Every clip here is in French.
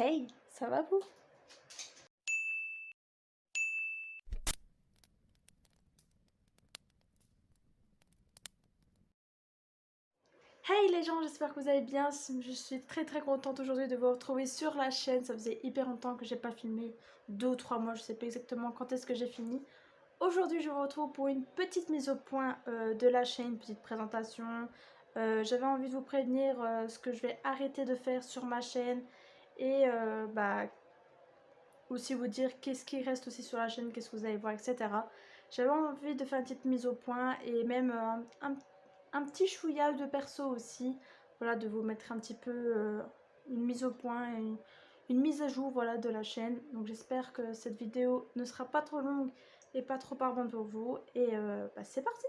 Hey, ça va vous? Hey les gens, j'espère que vous allez bien. Je suis très contente aujourd'hui de vous retrouver sur la chaîne. Ça faisait hyper longtemps que j'ai pas filmé, 2 ou 3 mois, je sais pas exactement quand est-ce que j'ai fini. Aujourd'hui, je vous retrouve pour une petite mise au point de la chaîne, une petite présentation. J'avais envie de vous prévenir ce que je vais arrêter de faire sur ma chaîne et aussi vous dire qu'est-ce qui reste aussi sur la chaîne, qu'est-ce que vous allez voir, etc. J'avais envie de faire une petite mise au point et même un petit chouïa de perso aussi, voilà, de vous mettre un petit peu une mise au point et une mise à jour, voilà, de la chaîne. Donc j'espère que cette vidéo ne sera pas trop longue et pas trop barbante pour vous et c'est parti.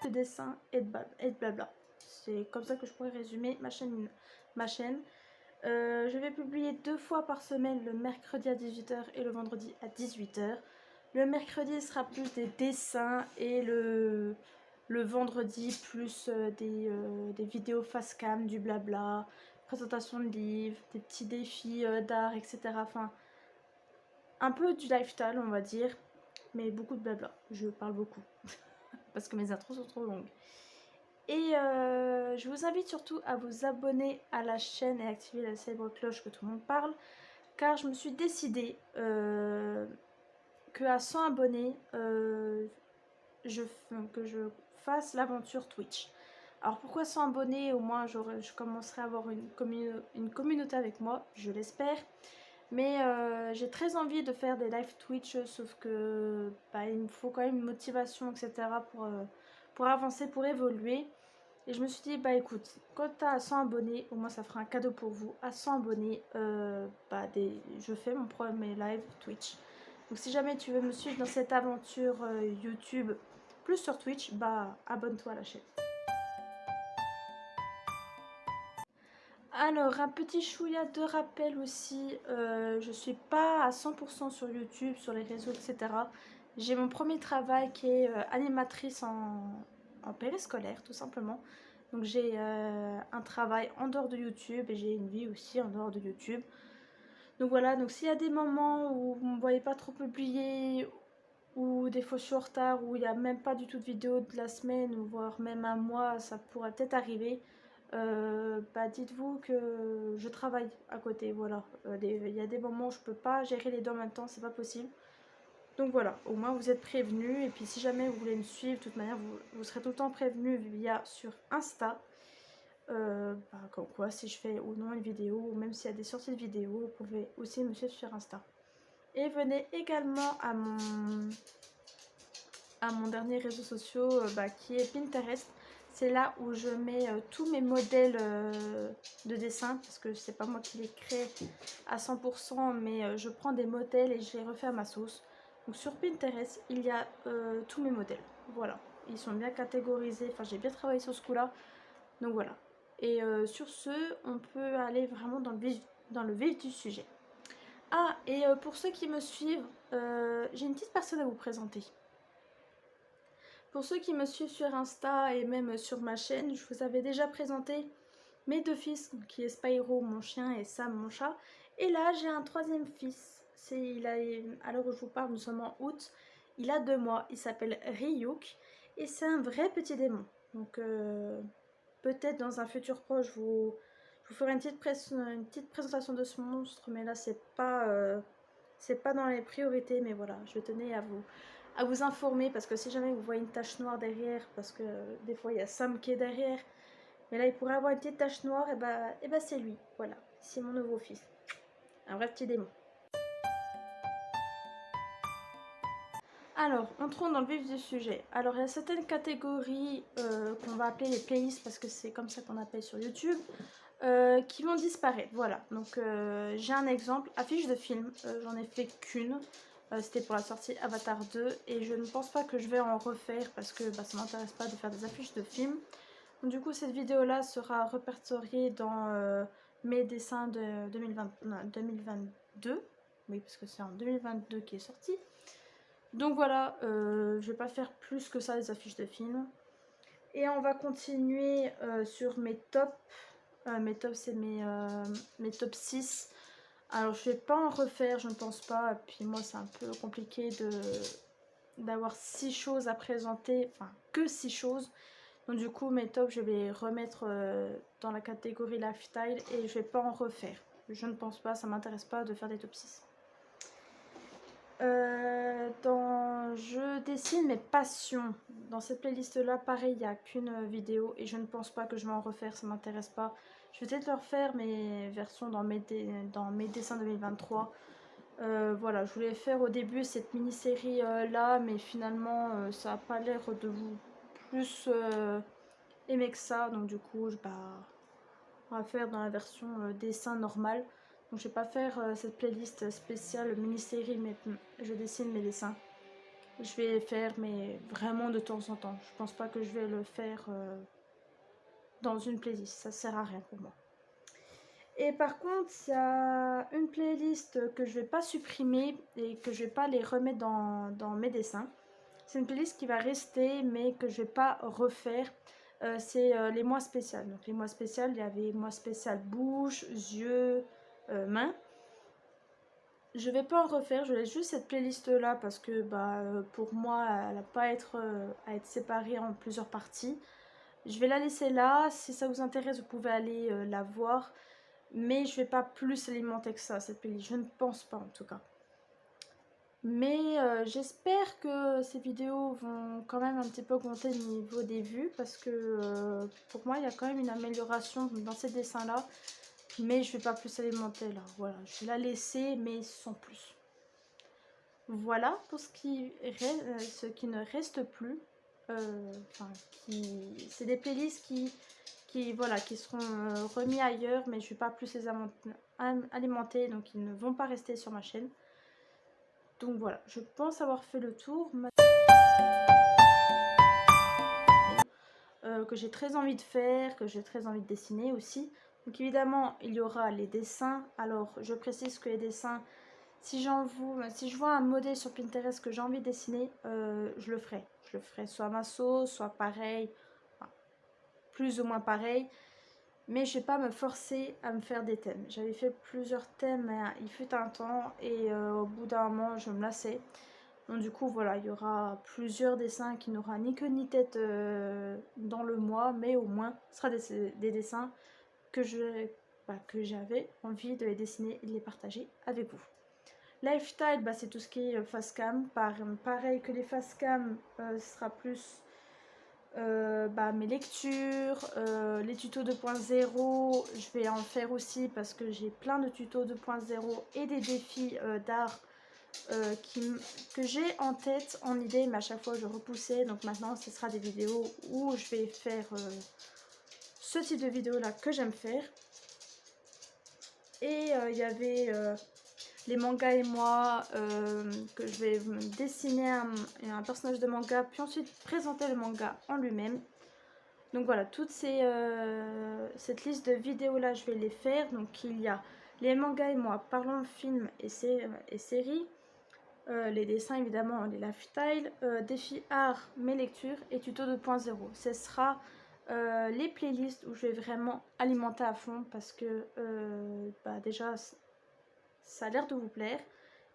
De dessin et de blabla, c'est comme ça que je pourrais résumer ma chaîne. Je vais publier 2 fois par semaine, le mercredi à 18h et le vendredi à 18h. Le mercredi sera plus des dessins et le vendredi plus des vidéos face cam, du blabla, présentation de livres, des petits défis d'art, etc. Enfin, un peu du lifestyle on va dire, mais beaucoup de blabla. Je parle beaucoup parce que mes intros sont trop longues. Et je vous invite surtout à vous abonner à la chaîne et activer la célèbre cloche que tout le monde parle, car je me suis décidée qu'à 100 abonnés, que je fasse l'aventure Twitch. Alors pourquoi 100 abonnés? Au moins je commencerai à avoir une communauté avec moi, je l'espère. Mais j'ai très envie de faire des live Twitch, sauf que il me faut quand même une motivation, etc. pour avancer, pour évoluer. Et je me suis dit, écoute, quand tu as 100 abonnés, au moins ça fera un cadeau pour vous. À 100 abonnés, je fais mon premier live Twitch. Donc si jamais tu veux me suivre dans cette aventure YouTube, plus sur Twitch, abonne-toi à la chaîne. Alors, un petit chouïa de rappel aussi, je suis pas à 100% sur YouTube, sur les réseaux, etc. J'ai mon premier travail qui est animatrice en périscolaire, tout simplement. Donc j'ai un travail en dehors de YouTube et j'ai une vie aussi en dehors de YouTube. Donc voilà, donc s'il y a des moments où vous ne me voyez pas trop publier, ou des fois je suis en retard, où il n'y a même pas du tout de vidéo de la semaine, ou voire même un mois, ça pourrait peut-être arriver. Dites-vous que je travaille à côté, voilà. Il y a des moments où je peux pas gérer les deux en même temps, c'est pas possible. Donc voilà, au moins vous êtes prévenus. Et puis si jamais vous voulez me suivre, de toute manière, vous serez tout le temps prévenus via sur Insta. Comme quoi, si je fais ou non une vidéo, ou même s'il y a des sorties de vidéos, vous pouvez aussi me suivre sur Insta. Et venez également à mon dernier réseau social qui est Pinterest. C'est là où je mets tous mes modèles de dessin, parce que c'est pas moi qui les crée à 100%, mais je prends des modèles et je les refais à ma sauce. Donc sur Pinterest, il y a tous mes modèles. Voilà, ils sont bien catégorisés, enfin j'ai bien travaillé sur ce coup-là. Donc voilà. Et sur ce, on peut aller vraiment dans le vif du sujet. Ah, et pour ceux qui me suivent, j'ai une petite personne à vous présenter. Pour ceux qui me suivent sur Insta et même sur ma chaîne, je vous avais déjà présenté mes 2 fils, qui est Spyro, mon chien, et Sam, mon chat. Et là, j'ai un troisième fils. À l'heure où je vous parle, nous sommes en août. Il a 2 mois. Il s'appelle Ryuk. Et c'est un vrai petit démon. Donc, peut-être dans un futur proche, je vous ferai une petite présentation de ce monstre. Mais là, c'est pas dans les priorités. Mais voilà, je tenais à vous informer, parce que si jamais vous voyez une tache noire derrière, parce que des fois il y a Sam qui est derrière, mais là il pourrait avoir une petite tache noire, et c'est lui, voilà, c'est mon nouveau fils, un vrai petit démon. Alors, entrons dans le vif du sujet. Alors, il y a certaines catégories qu'on va appeler les playlists, parce que c'est comme ça qu'on appelle sur YouTube, qui vont disparaître. Voilà, donc j'ai un exemple, affiche de film, j'en ai fait qu'une. C'était pour la sortie Avatar 2 et je ne pense pas que je vais en refaire parce que ça m'intéresse pas de faire des affiches de films. Donc, du coup, cette vidéo là sera répertoriée dans mes dessins de 2022. Oui, parce que c'est en 2022 qui est sorti. Donc voilà, je vais pas faire plus que ça des affiches de films. Et on va continuer sur mes tops Mes tops, c'est mes top 6. Alors, je vais pas en refaire, je ne pense pas. Et puis moi, c'est un peu compliqué d'avoir 6 choses à présenter. Enfin, que 6 choses. Donc du coup, mes tops, je vais les remettre dans la catégorie lifestyle et je vais pas en refaire. Je ne pense pas, ça m'intéresse pas de faire des top 6. Dans je dessine mes passions. Dans cette playlist là, pareil, il n'y a qu'une vidéo et je ne pense pas que je vais en refaire, ça m'intéresse pas. Je vais peut-être leur faire mes versions dans mes dessins 2023. Voilà, je voulais faire au début cette mini-série là, mais finalement ça n'a pas l'air de vous plus aimer que ça. Donc du coup, on va faire dans la version dessin normal. Donc je vais pas faire cette playlist spéciale mini-série, mais je dessine mes dessins. Je vais faire, mais vraiment de temps en temps. Je pense pas que je vais le faire dans une playlist, ça sert à rien pour moi. Et par contre, il y a une playlist que je vais pas supprimer et que je vais pas les remettre dans mes dessins. C'est une playlist qui va rester, mais que je vais pas refaire. C'est les mois spéciaux. Donc les mois spéciaux, il y avait mois spécial bouche, yeux, mains. Je vais pas en refaire, je laisse juste cette playlist là parce que pour moi elle n'a pas à être séparée en plusieurs parties. Je vais la laisser là, si ça vous intéresse vous pouvez aller la voir, mais je vais pas plus alimenter que ça cette playlist, je ne pense pas en tout cas. Mais j'espère que ces vidéos vont quand même un petit peu augmenter le niveau des vues parce que pour moi il y a quand même une amélioration dans ces dessins là. Mais je vais pas plus alimenter là, voilà, je vais la laisser mais sans plus. Voilà pour ce qui ne reste plus. C'est des playlists qui seront remis ailleurs, mais je ne vais pas plus les alimenter, donc ils ne vont pas rester sur ma chaîne. Donc voilà, je pense avoir fait le tour. Que j'ai très envie de faire, que j'ai très envie de dessiner aussi. Donc évidemment, il y aura les dessins. Alors, je précise que les dessins, si je vois un modèle sur Pinterest que j'ai envie de dessiner, je le ferai. Je le ferai soit à ma sauce, soit pareil, enfin, plus ou moins pareil. Mais je vais pas me forcer à me faire des thèmes. J'avais fait plusieurs thèmes il fut un temps et au bout d'un moment, je me lassais. Donc du coup voilà, il y aura plusieurs dessins qui n'aura ni queue ni tête dans le mois, mais au moins ce sera des dessins que j'avais envie de les dessiner et de les partager avec vous. Lifestyle, c'est tout ce qui est face cam. Pareil que les face cam, ce sera plus mes lectures, les tutos 2.0. Je vais en faire aussi parce que j'ai plein de tutos 2.0 et des défis d'art que j'ai en tête, en idée, mais à chaque fois je repoussais. Donc maintenant ce sera des vidéos où je vais faire ce type de vidéo là que j'aime faire. Et il y avait les mangas et moi, que je vais dessiner un personnage de manga, puis ensuite présenter le manga en lui-même. Donc voilà, cette liste de vidéos là, je vais les faire. Donc il y a les mangas et moi, parlons film et séries. Les dessins évidemment, les lifestyle, défi art, mes lectures et tuto 2.0. Ce sera les playlists où je vais vraiment alimenter à fond parce que déjà ça a l'air de vous plaire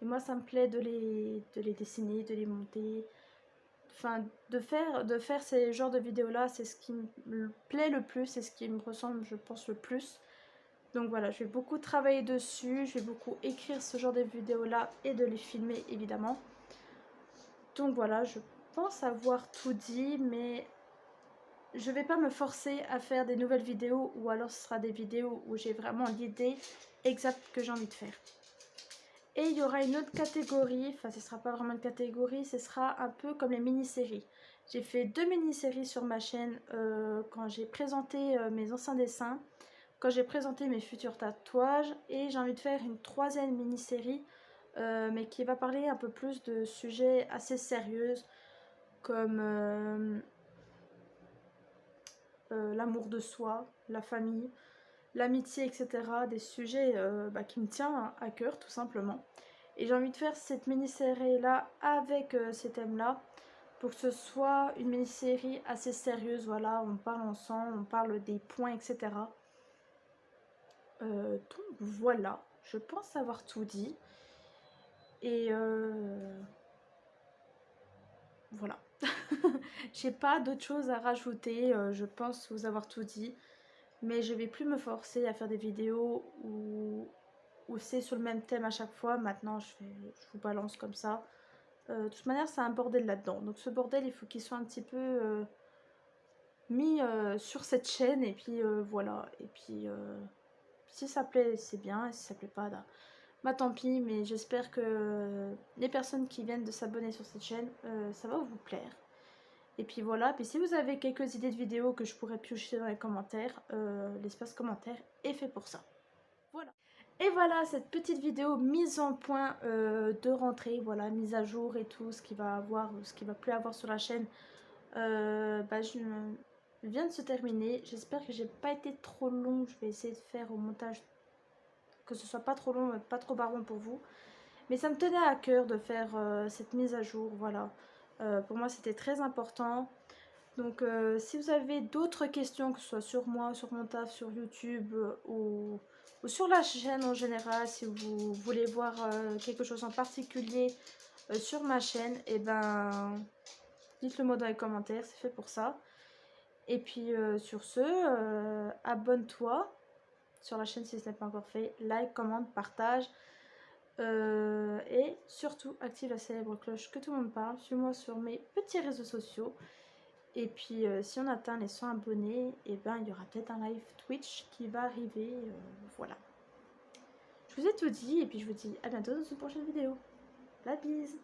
et moi ça me plaît de les dessiner, de les monter, enfin de faire ces genres de vidéos là, c'est ce qui me plaît le plus, c'est ce qui me ressemble je pense le plus. Donc voilà, je vais beaucoup travailler dessus, je vais beaucoup écrire ce genre de vidéos là et de les filmer évidemment. Donc voilà, je pense avoir tout dit, mais je vais pas me forcer à faire des nouvelles vidéos ou alors ce sera des vidéos où j'ai vraiment l'idée exacte que j'ai envie de faire. Et il y aura une autre catégorie, enfin ce sera pas vraiment une catégorie, ce sera un peu comme les mini-séries. J'ai fait 2 mini-séries sur ma chaîne quand j'ai présenté mes anciens dessins, quand j'ai présenté mes futurs tatouages, et j'ai envie de faire une 3e mini-série mais qui va parler un peu plus de sujets assez sérieux comme l'amour de soi, la famille, l'amitié, etc. Des sujets qui me tiennent à cœur tout simplement. Et j'ai envie de faire cette mini-série là avec ces thèmes là pour que ce soit une mini-série assez sérieuse. Voilà, on parle ensemble, on parle des points, etc. Donc voilà, je pense avoir tout dit. Et voilà. J'ai pas d'autre chose à rajouter, je pense vous avoir tout dit. Mais je vais plus me forcer à faire des vidéos où c'est sur le même thème à chaque fois. Maintenant, je vous balance comme ça. De toute manière, c'est un bordel là-dedans. Donc ce bordel, il faut qu'il soit un petit peu mis sur cette chaîne. Et puis voilà. Et puis si ça plaît, c'est bien. Et si ça plaît pas, bah tant pis. Mais j'espère que les personnes qui viennent de s'abonner sur cette chaîne, ça va vous plaire. Et puis voilà, puis si vous avez quelques idées de vidéos que je pourrais piocher dans les commentaires, l'espace commentaire est fait pour ça. Voilà. Et voilà cette petite vidéo mise en point de rentrée, voilà, mise à jour et tout, ce qu'il va avoir, ce qu'il va plus avoir sur la chaîne, je viens de se terminer. J'espère que j'ai pas été trop long, je vais essayer de faire au montage que ce soit pas trop long, pas trop barbant pour vous. Mais ça me tenait à cœur de faire cette mise à jour, voilà. Pour moi c'était très important. Donc si vous avez d'autres questions, que ce soit sur moi, sur mon taf, sur YouTube ou sur la chaîne en général, si vous voulez voir quelque chose en particulier sur ma chaîne, et ben dites-le moi dans les commentaires, c'est fait pour ça. Et puis sur ce, abonne-toi sur la chaîne si ce n'est pas encore fait, like, commente, partage. Et surtout active la célèbre cloche que tout le monde parle. Suis-moi sur mes petits réseaux sociaux. Et puis si on atteint les 100 abonnés, et ben il y aura peut-être un live Twitch qui va arriver. Voilà. Je vous ai tout dit et puis je vous dis à bientôt dans une prochaine vidéo. La bise!